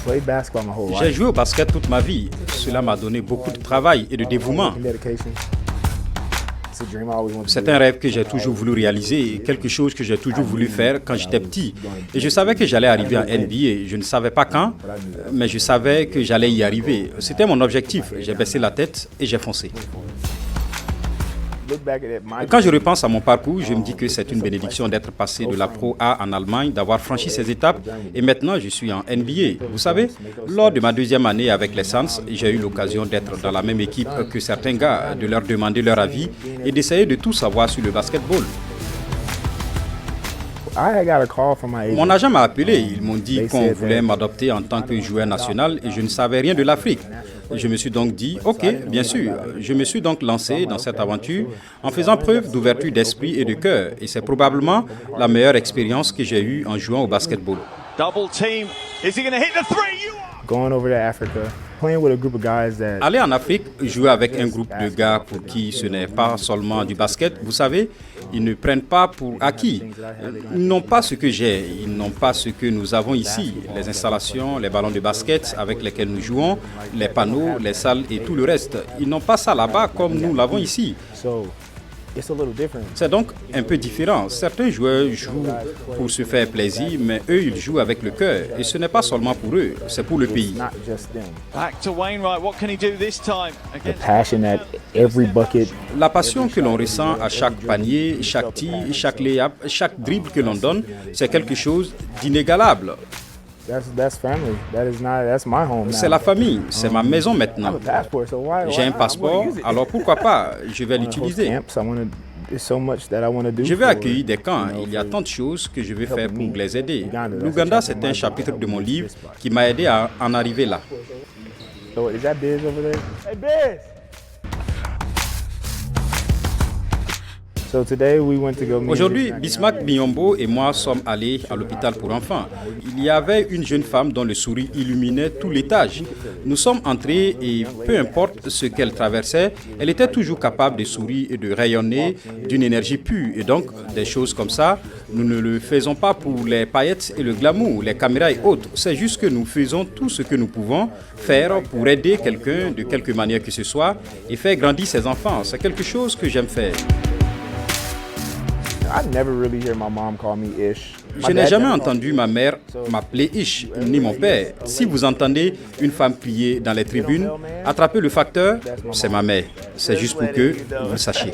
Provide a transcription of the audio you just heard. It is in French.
played basketball my whole J'ai life. joué au basket toute ma vie. Cela m'a donné beaucoup de travail et de dévouement. Dedication. It's a dream I always wanted to C'est do. un rêve que j'ai toujours voulu réaliser, quelque chose que j'ai toujours voulu faire quand j'étais petit. Et je savais que j'allais arriver en NBA. Je ne savais pas quand, mais je savais que j'allais y arriver. C'était mon objectif. J'ai baissé la tête et j'ai foncé. Look back at my Quand je repense à mon parcours, je me dis que c'est une bénédiction d'être passé de la Pro A en Allemagne, d'avoir franchi ces étapes et maintenant je suis en NBA. Vous savez, lors de ma deuxième année avec les Suns, j'ai eu l'occasion d'être dans la même équipe que certains gars, de leur demander leur avis et d'essayer de tout savoir sur le basketball. I got a call from my agent. Mon agent m'a appelé, ils m'ont dit qu'on voulait m'adopter en tant que joueur national et je ne savais rien de l'Afrique. Je me suis donc dit, ok, bien sûr. Je me suis donc lancé dans cette aventure en faisant preuve d'ouverture d'esprit et de cœur. Et c'est probablement la meilleure expérience que j'ai eue en jouant au basketball. Double team. Is he going to hit the three? Going over to Africa, playing with a group of guys that Aller en Afrique, jouer avec un groupe de gars pour qui ce n'est pas seulement du basket, vous savez, ils ne prennent pas pour acquis. Ils n'ont pas ce que j'ai, ils n'ont pas ce que nous avons ici. Les installations, les ballons de basket avec lesquels nous jouons, les panneaux, les salles et tout le reste. Ils n'ont pas ça là-bas comme nous l'avons ici. so it's a little different. C'est donc un peu différent. Certains joueurs jouent pour se faire plaisir, mais eux, ils jouent avec le cœur. Et ce n'est pas seulement pour eux, c'est pour le pays. Not just them. Back to Wainwright. What can he do this time? The passion at every bucket. La passion que l'on ressent à chaque panier, chaque tir, chaque lay-up, chaque dribble que l'on donne, c'est quelque chose d'inégalable. That's family. That's my home now. C'est la famille, c'est ma maison I have maintenant. a passport, so why? J'ai un I passeport, wanna use it. alors pourquoi pas, je vais Host l'utiliser. camps, I wanna- There's so much that I want to do. Je vais for, accueillir des camps, you know, il y a for- tant de choses que je vais faire pour les aider. Uganda, that's L'Ouganda, a c'est chapter un in my chapitre book. de mon livre qui m'a aidé à en arriver là. So is that Biz over there? Hey, Biz! So today we went to go meet. Aujourd'hui, Bismack Biombo et moi sommes allés à l'hôpital pour enfants. Il y avait une jeune femme dont le sourire illuminait tout l'étage. Nous sommes entrés et peu importe ce qu'elle traversait, elle était toujours capable de sourire et de rayonner d'une énergie pure. Et donc, des choses comme ça, nous ne le faisons pas pour les paillettes et le glamour, les caméras et autres. C'est juste que nous faisons tout ce que nous pouvons faire pour aider quelqu'un de quelque manière que ce soit et faire grandir ses enfants. C'est quelque chose que j'aime faire. I never really hear my mom call me Ish. My Je n'ai dad jamais never entendu ma mère m'appeler Ish, ni mon père. Si vous entendez une femme crier dans les tribunes, attrapez le facteur, c'est ma mère. C'est juste pour que vous le sachiez.